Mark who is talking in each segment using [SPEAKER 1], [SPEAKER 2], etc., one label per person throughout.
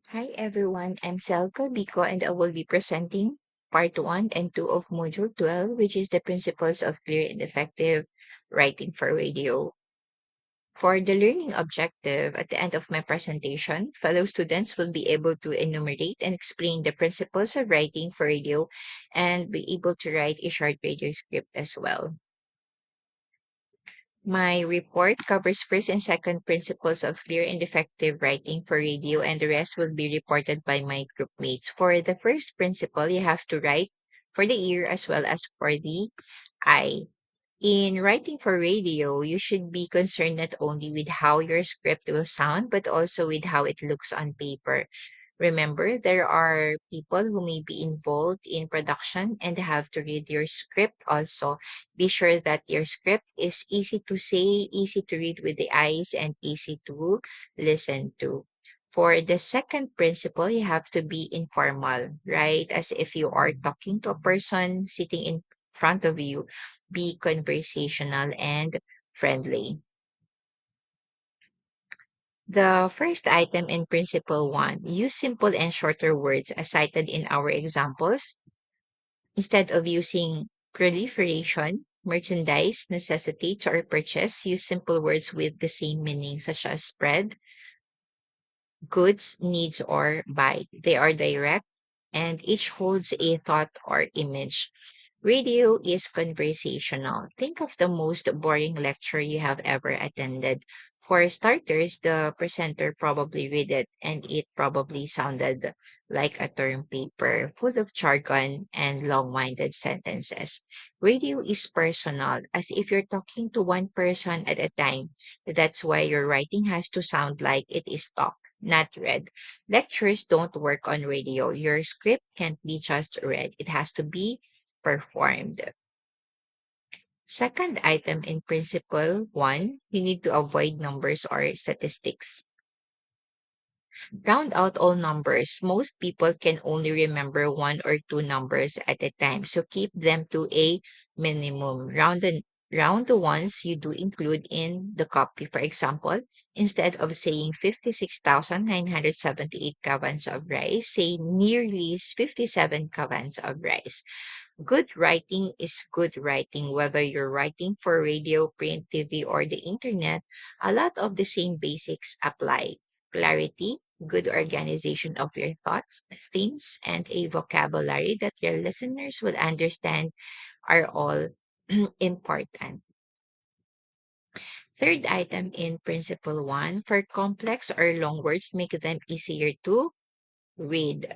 [SPEAKER 1] Hi everyone, I'm Selka Biko and I will be presenting part 1 and 2 of Module 12, which is the principles of clear and effective writing for radio. For the learning objective, at the end of my presentation, fellow students will be able to enumerate and explain the principles of writing for radio and be able to write a short radio script as well. My report covers first and second principles of clear and effective writing for radio, and the rest will be reported by my group mates. For the first principle, you have to write for the ear as well as for the eye. In writing for radio, you should be concerned not only with how your script will sound, but also with how it looks on paper. Remember, there are people who may be involved in production and have to read your script also. Be sure that your script is easy to say, easy to read with the eyes, and easy to listen to. For the second principle, you have to be informal, right? As if you are talking to a person sitting in front of you. Be conversational and friendly. The first item in Principle 1, use simple and shorter words as cited in our examples. Instead of using proliferation, merchandise, necessitates, or purchase, use simple words with the same meaning, such as spread, goods, needs, or buy. They are direct and each holds a thought or image. Radio is conversational. Think of the most boring lecture you have ever attended. For starters, the presenter probably read it and it probably sounded like a term paper full of jargon and long winded sentences. Radio is personal, as if you're talking to one person at a time. That's why your writing has to sound like it is talk, not read. Lectures don't work on radio. Your script can't be just read, it has to be performed. Second item in principle one, you need to avoid numbers or statistics. Round out all numbers. Most people can only remember one or two numbers at a time, so keep them to a minimum. Round the ones you do include in the copy. For example, instead of saying 56,978 kavans of rice, say nearly 57 kavans of rice. Good writing is good writing, whether you're writing for radio, print, TV, or the internet. A lot of the same basics apply. Clarity, good organization of your thoughts, themes, and a vocabulary that your listeners will understand are all important. Third item in Principle 1, for complex or long words, make them easier to read.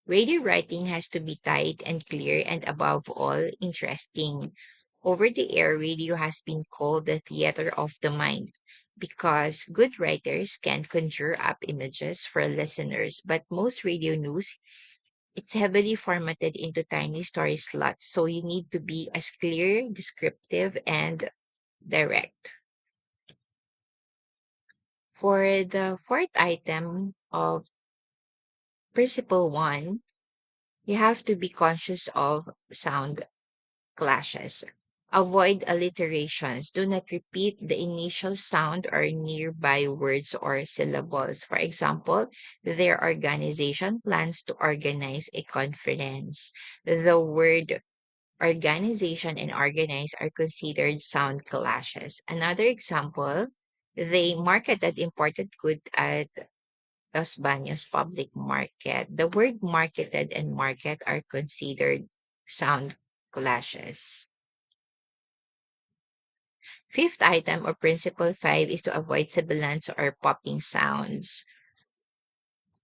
[SPEAKER 1] Radio writing has to be tight and clear and above all interesting. Over the air radio has been called the theater of the mind because good writers can conjure up images for listeners, but most radio news it's heavily formatted into tiny story slots, so you need to be as clear, descriptive, and direct. For the fourth item of Principle 1, you have to be conscious of sound clashes. Avoid alliterations. Do not repeat the initial sound or nearby words or syllables. For example, their organization plans to organize a conference. The word organization and organize are considered sound clashes. Another example, they marketed imported good at Los Baños Public Market. The word marketed and market are considered sound clashes. Fifth item or principle 5 is to avoid sibilants or popping sounds.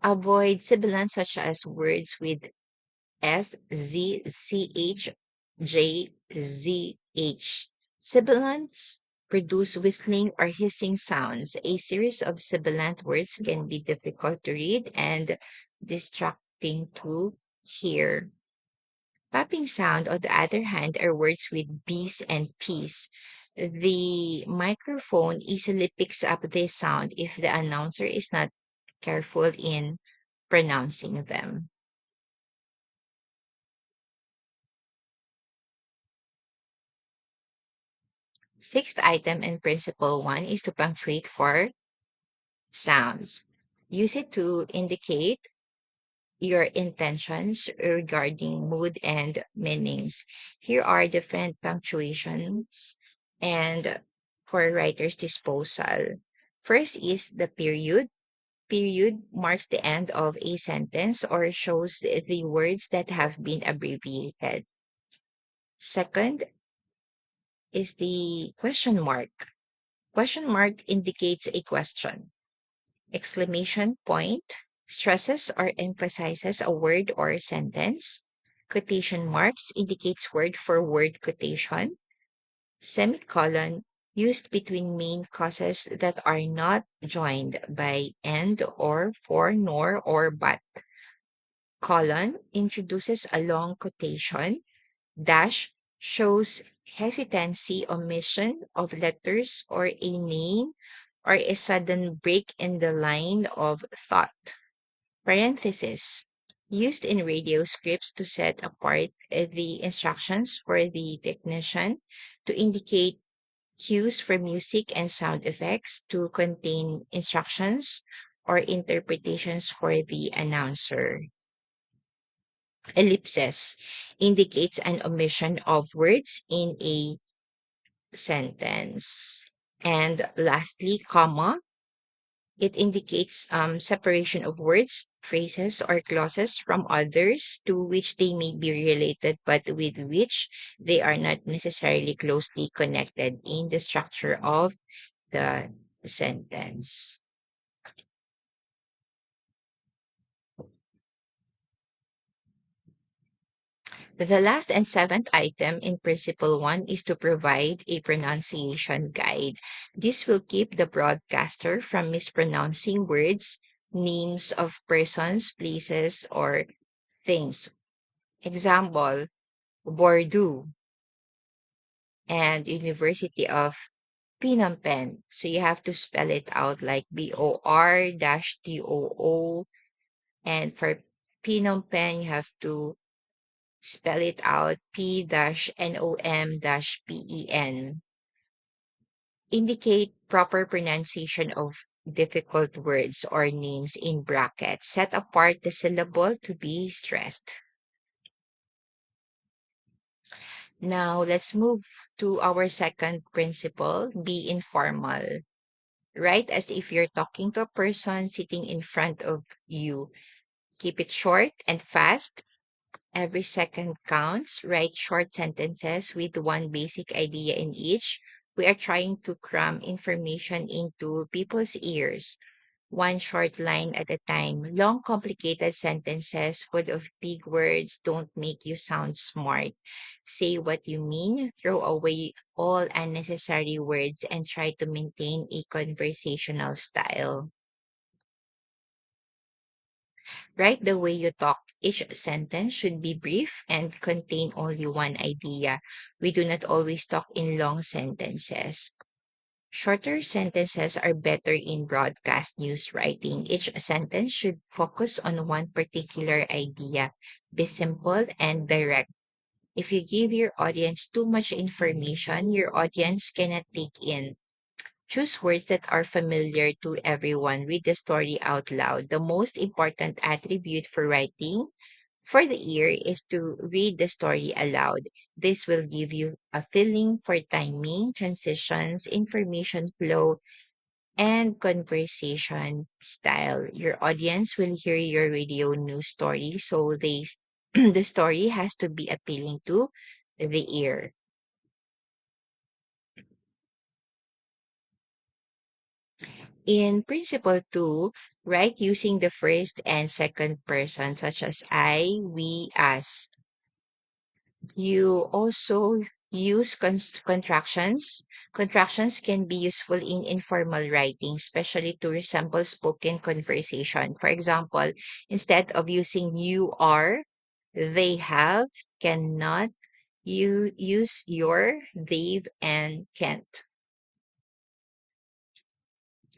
[SPEAKER 1] Avoid sibilants such as words with S, Z, C, H, J, Z, H. Sibilants produce whistling or hissing sounds. A series of sibilant words can be difficult to read and distracting to hear. Popping sound, on the other hand, are words with B's and P's. The microphone easily picks up this sound if the announcer is not careful in pronouncing them. Sixth item in principle 1 is to punctuate for sounds. Use it to indicate your intentions regarding mood and meanings. Here are different punctuations and for writer's disposal. First is the period. Period marks the end of a sentence or shows the words that have been abbreviated. Second is the question mark. Question mark indicates a question. Exclamation point stresses or emphasizes a word or a sentence. Quotation marks indicates word for word quotation. Semicolon used between main clauses that are not joined by and or for nor or but. Colon introduces a long quotation. Dash shows hesitancy, omission of letters or a name or a sudden break in the line of thought. Parenthesis used in radio scripts to set apart the instructions for the technician, to indicate cues for music and sound effects, to contain instructions or interpretations for the announcer. Ellipsis indicates an omission of words in a sentence. And lastly, comma, it indicates separation of words, phrases, or clauses from others to which they may be related but with which they are not necessarily closely connected in the structure of the sentence. The last and seventh item in Principle 1 is to provide a pronunciation guide. This will keep the broadcaster from mispronouncing words, names of persons, places, or things. Example, Bordeaux and University of Phnom Penh. So you have to spell it out like BOR-TOO. And for Phnom Penh, you have to spell it out P-NOM-PEN. Indicate proper pronunciation of difficult words or names in brackets. Set apart the syllable to be stressed. Now let's move to our second principle, be informal. Write as if you're talking to a person sitting in front of you. Keep it short and fast. Every second counts. Write short sentences with one basic idea in each. We are trying to cram information into people's ears. One short line at a time. Long, complicated sentences full of big words don't make you sound smart. Say what you mean, throw away all unnecessary words, and try to maintain a conversational style. Write the way you talk. Each sentence should be brief and contain only one idea. We do not always talk in long sentences. Shorter sentences are better in broadcast news writing. Each sentence should focus on one particular idea. Be simple and direct. If you give your audience too much information, your audience cannot take in. Choose words that are familiar to everyone. Read the story out loud. The most important attribute for writing for the ear is to read the story aloud. This will give you a feeling for timing, transitions, information flow, and conversation style. Your audience will hear your radio news story, so the story has to be appealing to the ear. In principle 2, write using the first and second person, such as I, we, us. You also use contractions. Contractions can be useful in informal writing, especially to resemble spoken conversation. For example, instead of using you are, they have, cannot, you use your, they've, and can't.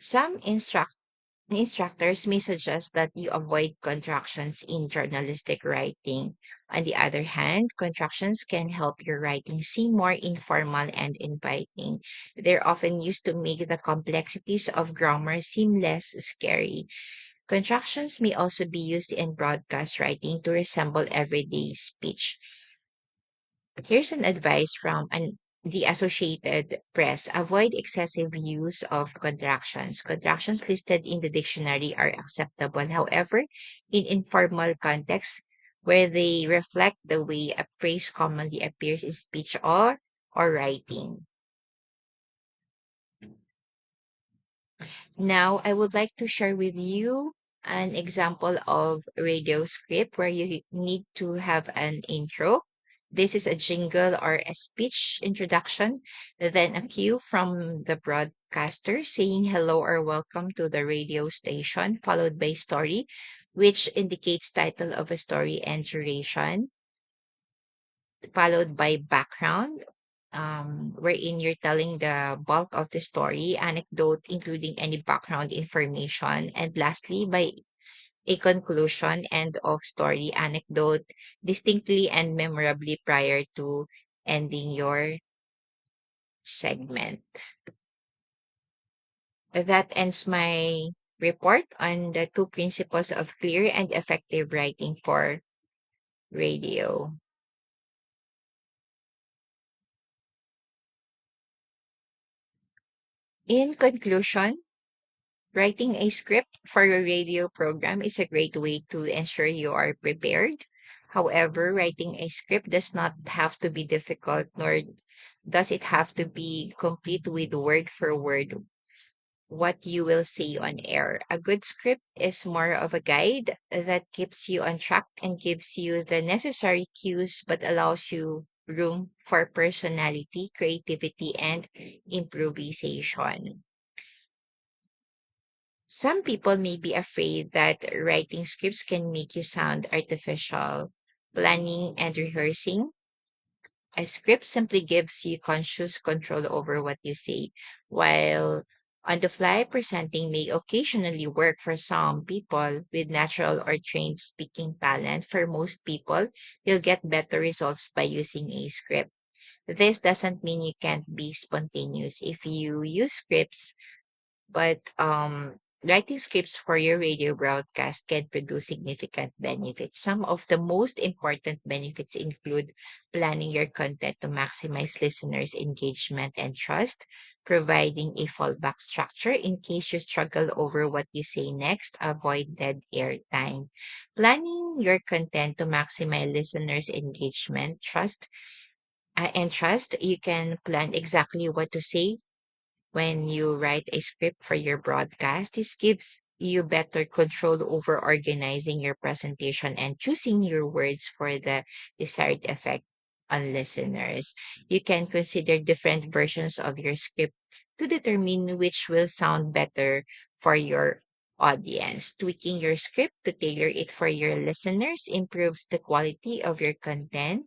[SPEAKER 1] Some instructors may suggest that you avoid contractions in journalistic writing. On the other hand, contractions can help your writing seem more informal and inviting. They're often used to make the complexities of grammar seem less scary. Contractions may also be used in broadcast writing to resemble everyday speech. Here's an advice from the Associated Press. Avoid excessive use of contractions. Contractions listed in the dictionary are acceptable. However, in informal contexts where they reflect the way a phrase commonly appears in speech or writing. Now, I would like to share with you an example of radio script where you need to have an intro. This is a jingle or a speech introduction, then a cue from the broadcaster saying hello or welcome to the radio station, followed by story, which indicates title of a story and duration, followed by background, wherein you're telling the bulk of the story, anecdote, including any background information, and lastly, by a conclusion, end of story, anecdote, distinctly and memorably prior to ending your segment. That ends my report on the two principles of clear and effective writing for radio. In conclusion, writing a script for your radio program is a great way to ensure you are prepared. However, writing a script does not have to be difficult, nor does it have to be complete with word for word what you will say on air. A good script is more of a guide that keeps you on track and gives you the necessary cues, but allows you room for personality, creativity, and improvisation. Some people may be afraid that writing scripts can make you sound artificial. Planning and rehearsing a script simply gives you conscious control over what you say, while on the fly presenting may occasionally work for some people with natural or trained speaking talent. For most people, you'll get better results by using a script. This doesn't mean you can't be spontaneous. If you use scripts, but writing scripts for your radio broadcast can produce significant benefits. Some of the most important benefits include planning your content to maximize listeners' engagement and trust, providing a fallback structure in case you struggle over what you say next, avoid dead air time. Planning your content to maximize listeners' engagement, trust, you can plan exactly what to say when you write a script for your broadcast. This gives you better control over organizing your presentation and choosing your words for the desired effect on listeners. You can consider different versions of your script to determine which will sound better for your audience. Tweaking your script to tailor it for your listeners improves the quality of your content,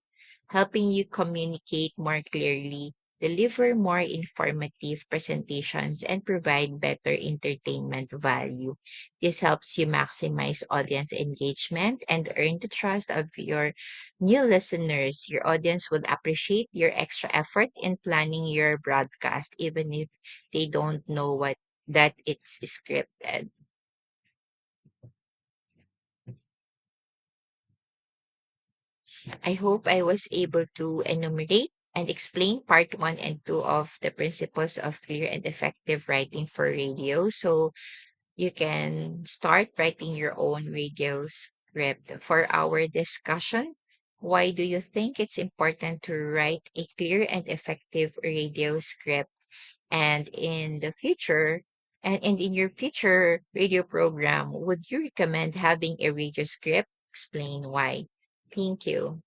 [SPEAKER 1] helping you communicate more clearly, deliver more informative presentations, and provide better entertainment value. This helps you maximize audience engagement and earn the trust of your new listeners. Your audience will appreciate your extra effort in planning your broadcast, even if they don't know what that it's scripted. I hope I was able to enumerate and explain part one and two of the principles of clear and effective writing for radio. So you can start writing your own radio script. For our discussion, why do you think it's important to write a clear and effective radio script? And in the future, and in your future radio program, would you recommend having a radio script? Explain why. Thank you.